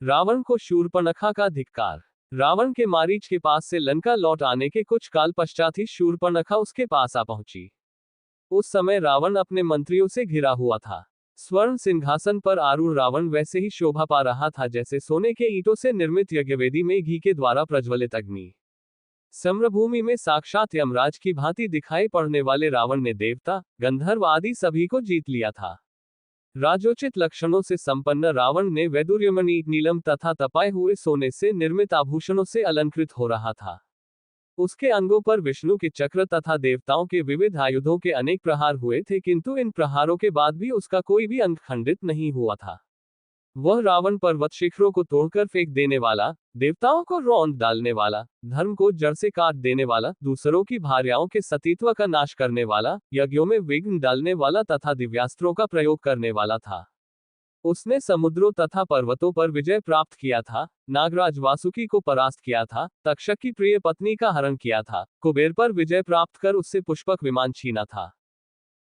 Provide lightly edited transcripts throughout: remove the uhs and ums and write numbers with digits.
रावण को शूर्पणखा का धिक्कार। रावण के मारीच के पास से लंका लौट आने के कुछ काल पश्चात ही शूर्पणखा उसके पास आ पहुंची। उस समय रावण अपने मंत्रियों से घिरा हुआ था। स्वर्ण सिंहासन पर आरूढ़ रावण वैसे ही शोभा पा रहा था जैसे सोने के ईंटों से निर्मित यज्ञवेदी में घी के द्वारा प्रज्वलित अग्नि। सम्रभूमि में साक्षात यमराज की भांति दिखाई पड़ने वाले रावण ने देवता, गंधर्व आदि सभी को जीत लिया था। राजोचित लक्षणों से संपन्न रावण ने वैदुर्यमणि, नीलम तथा तपाए हुए सोने से निर्मित आभूषणों से अलंकृत हो रहा था। उसके अंगों पर विष्णु के चक्र तथा देवताओं के विविध आयुधों के अनेक प्रहार हुए थे, किंतु इन प्रहारों के बाद भी उसका कोई भी अंग खंडित नहीं हुआ था। वह रावण पर्वत शिखरों को तोड़कर फेंक देने वाला, देवताओं को रौंद डालने वाला, धर्म को जड़ से काट देने वाला, दूसरों की भार्याओं के सतीत्व का नाश करने वाला, यज्ञों में विघ्न डालने वाला तथा दिव्यास्त्रों का प्रयोग करने वाला था। उसने समुद्रों तथा पर्वतों पर विजय प्राप्त किया था, नागराज वासुकी को परास्त किया था, तक्षक की प्रिय पत्नी का हरण किया था, कुबेर पर विजय प्राप्त कर उससे पुष्पक विमान छीना था।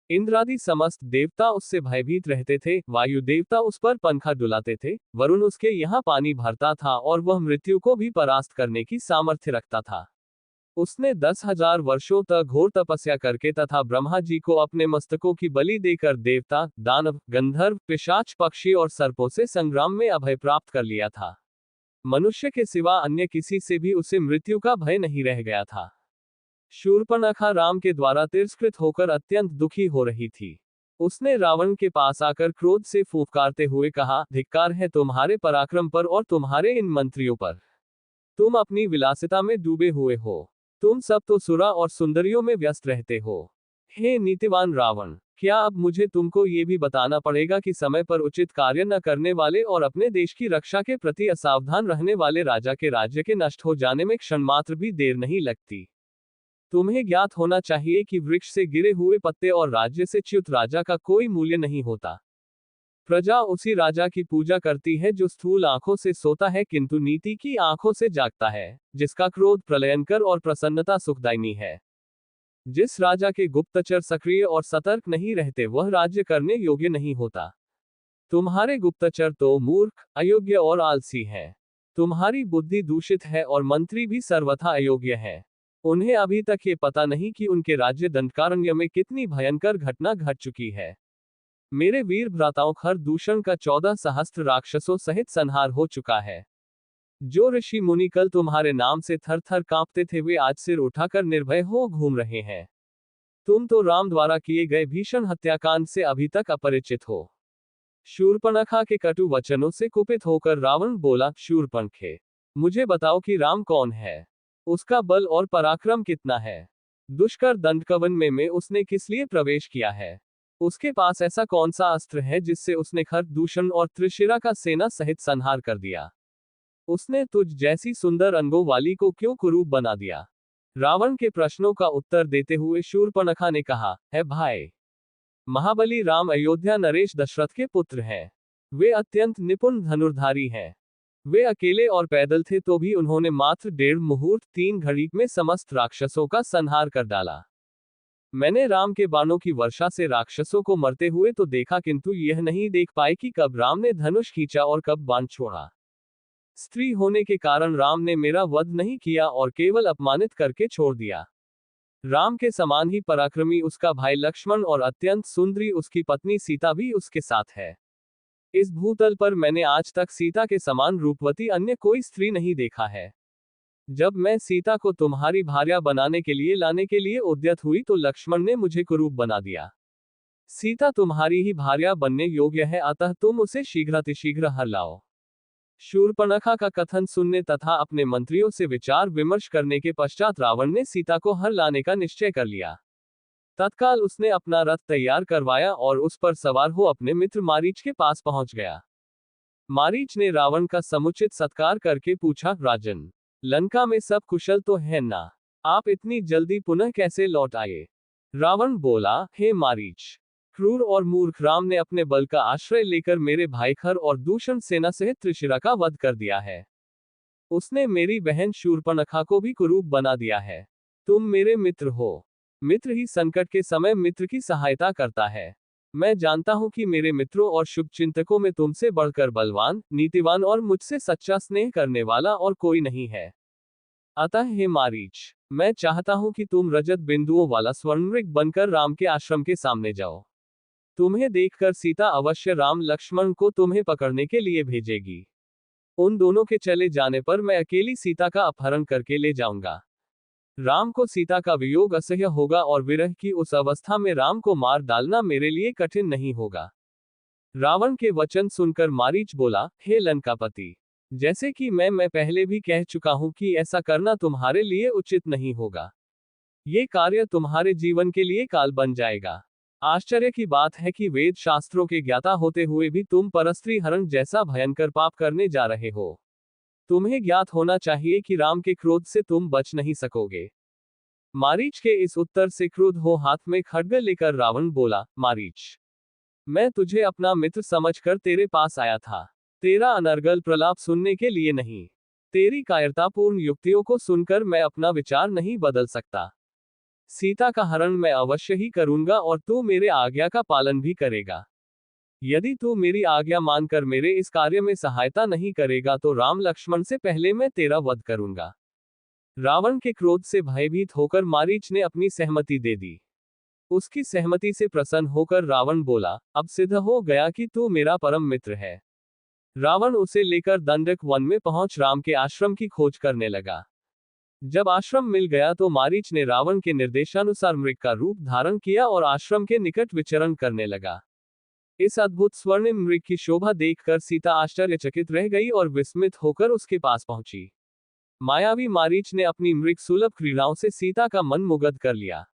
इंद्रादि समस्त देवता उससे भयभीत रहते थे, वायु देवता उस पर पंखा डुलाते थे, वरुण उसके यहाँ पानी भरता था और वह मृत्यु को भी परास्त करने की सामर्थ्य रखता था। उसने 10,000 वर्षों तक घोर तपस्या करके तथा ब्रह्मा जी को अपने मस्तकों की बलि देकर देवता, दानव, गंधर्व, पिशाच, पक्षी और सर्पों से संग्राम में अभय प्राप्त कर लिया था। मनुष्य के सिवा अन्य किसी से भी उसे मृत्यु का भय नहीं रह गया था। शूर्पणखा राम के द्वारा तिरस्कृत होकर अत्यंत दुखी हो रही थी। उसने रावण के पास आकर क्रोध से फूंफकारते हुए कहा, धिक्कार है तुम्हारे पराक्रम पर और तुम्हारे इन मंत्रियों पर। तुम अपनी विलासिता में डूबे हुए हो। तुम सब तो सुरा और सुंदरियों में व्यस्त रहते हो। हे नीतिवान रावण, क्या अब मुझे तुमको ये भी बताना पड़ेगा कि समय पर उचित कार्य न करने वाले और अपने देश की रक्षा के प्रति असावधान रहने वाले राजा के राज्य के नष्ट हो जाने में क्षणमात्र भी देर नहीं लगती। तुम्हें ज्ञात होना चाहिए कि वृक्ष से गिरे हुए पत्ते और राज्य से च्युत राजा का कोई मूल्य नहीं होता। प्रजा उसी राजा की पूजा करती है जो स्थूल आंखों से सोता है किंतु नीति की आंखों से जागता है, जिसका क्रोध प्रलयंकर और प्रसन्नता सुखदायिनी है। जिस राजा के गुप्तचर सक्रिय और सतर्क नहीं रहते वह राज्य करने योग्य नहीं होता। तुम्हारे गुप्तचर तो मूर्ख, अयोग्य और आलसी हैं। तुम्हारी बुद्धि दूषित है और मंत्री भी सर्वथा अयोग्य है। उन्हें अभी तक ये पता नहीं कि उनके राज्य दंडकारण्य में कितनी भयंकर घटना घट चुकी है। मेरे वीर भ्राताओं, खर दूषण का 14 सहस्त्र राक्षसों सहित संहार हो चुका है। जो ऋषि मुनि कल तुम्हारे नाम से थर थर कांपते थे वे आज सिर उठाकर निर्भय हो घूम रहे हैं। तुम तो राम द्वारा किए गए भीषण हत्याकांड से अभी तक अपरिचित हो। शूर्पणखा के कटु वचनों से कुपित होकर रावण बोला, शूर्पणखे, मुझे बताओ कि राम कौन है, उसका बल और पराक्रम कितना है, दुष्कर दंडकवन में उसने किस लिए प्रवेश किया है, उसके पास ऐसा कौन सा अस्त्र है जिससे उसने खर दूषण और त्रिशिरा का सेना सहित संहार कर दिया। उसने तुझ जैसी सुंदर अंगों वाली को क्यों कुरूप बना दिया। रावण के प्रश्नों का उत्तर देते हुए शूर्पणखा ने कहा, है भाई, महाबली राम अयोध्या नरेश दशरथ के पुत्र हैं। वे अत्यंत निपुण धनुर्धारी हैं। वे अकेले और पैदल थे तो भी उन्होंने मात्र 1.5 मुहूर्त 3 घड़ी में समस्त राक्षसों का संहार कर डाला। मैंने राम के बाणों की वर्षा से राक्षसों को मरते हुए तो देखा किंतु यह नहीं देख पाए कि कब राम ने धनुष खींचा और कब बाण छोड़ा। स्त्री होने के कारण राम ने मेरा वध नहीं किया और केवल अपमानित करके छोड़ दिया। राम के समान ही पराक्रमी उसका भाई लक्ष्मण और अत्यंत सुंदरी उसकी पत्नी सीता भी उसके साथ है। इस भूतल पर मैंने आज तक सीता के समान रूपवती अन्य कोई स्त्री नहीं देखा है। जब मैं सीता को तुम्हारी भार्या बनाने के लिए लाने के लिए उद्यत हुई तो लक्ष्मण ने मुझे कुरूप बना दिया। सीता तुम्हारी ही भार्या बनने योग्य है, अतः तुम उसे शीघ्रातिशीघ्र हर लाओ। शूर्पणखा का कथन सुनने तथा अपने मंत्रियों से विचार विमर्श करने के पश्चात रावण ने सीता को हर लाने का निश्चय कर लिया। तत्काल उसने अपना रथ तैयार करवाया और उस पर सवार हो अपने मित्र मारीच के पास पहुंच गया। मारीच ने रावण का समुचित सत्कार करके पूछा, राजन, लंका में सब कुशल तो है ना? आप इतनी जल्दी पुनः कैसे लौट आए? रावण बोला, हे मारीच, क्रूर और मूर्ख राम ने अपने बल का आश्रय लेकर मेरे भाई खर और दूषण सेना सहित त्रिशिरा का वध कर दिया है। उसने मेरी बहन शूर्पणखा को भी कुरूप बना दिया है। तुम मेरे मित्र हो। मित्र ही संकट के समय मित्र की सहायता करता है। मैं जानता हूं कि मेरे मित्रों और शुभचिंतकों में तुमसे बढ़कर बलवान, नीतिवान और मुझसे सच्चा स्नेह करने वाला और कोई नहीं है। अतः हे मारीच, मैं चाहता हूं कि तुम रजत बिंदुओं वाला स्वर्णमृग बनकर राम के आश्रम के सामने जाओ। तुम्हें देखकर सीता अवश्य राम लक्ष्मण को तुम्हें पकड़ने के लिए भेजेगी। उन दोनों के चले जाने पर मैं अकेली सीता का अपहरण करके ले जाऊंगा। राम को सीता का वियोग असह्य होगा और विरह की उस अवस्था में राम को मार डालना मेरे लिए कठिन नहीं होगा। रावण के वचन सुनकर मारीच बोला, हे लंकापति, जैसे कि मैं पहले भी कह चुका हूं कि ऐसा करना तुम्हारे लिए उचित नहीं होगा। ये कार्य तुम्हारे जीवन के लिए काल बन जाएगा। आश्चर्य की बात है कि वेद शास्त्रों के ज्ञाता होते हुए भी तुम परस्त्री हरण जैसा भयंकर पाप करने जा रहे हो। तुम्हें ज्ञात होना चाहिए कि राम के क्रोध से तुम बच नहीं सकोगे। मारीच के इस उत्तर से क्रुद्ध हो हाथ में खड्ग लेकर रावण बोला, मारीच, मैं तुझे अपना मित्र समझकर तेरे पास आया था, तेरा अनर्गल प्रलाप सुनने के लिए नहीं। तेरी कायरतापूर्ण युक्तियों को सुनकर मैं अपना विचार नहीं बदल सकता। सीता का हरण मैं अवश्य ही करूंगा और तू मेरे आज्ञा का पालन भी करेगा। यदि तू मेरी आज्ञा मानकर मेरे इस कार्य में सहायता नहीं करेगा तो राम लक्ष्मण से पहले मैं तेरा वध करूंगा। रावण के क्रोध से भयभीत होकर मारीच ने अपनी सहमति दे दी। उसकी सहमति से प्रसन्न होकर रावण बोला, अब सिद्ध हो गया कि तू मेरा परम मित्र है। रावण उसे लेकर दंडक वन में पहुंच राम के आश्रम की खोज करने लगा। जब आश्रम मिल गया तो मारीच ने रावण के निर्देशानुसार मृग का रूप धारण किया और आश्रम के निकट विचरण करने लगा। इस अद्भुत स्वर्णिम मृग की शोभा देखकर सीता आश्चर्यचकित रह गई और विस्मित होकर उसके पास पहुंची। मायावी मारीच ने अपनी मृग सुलभ क्रीड़ाओं से सीता का मन मुग्ध कर लिया।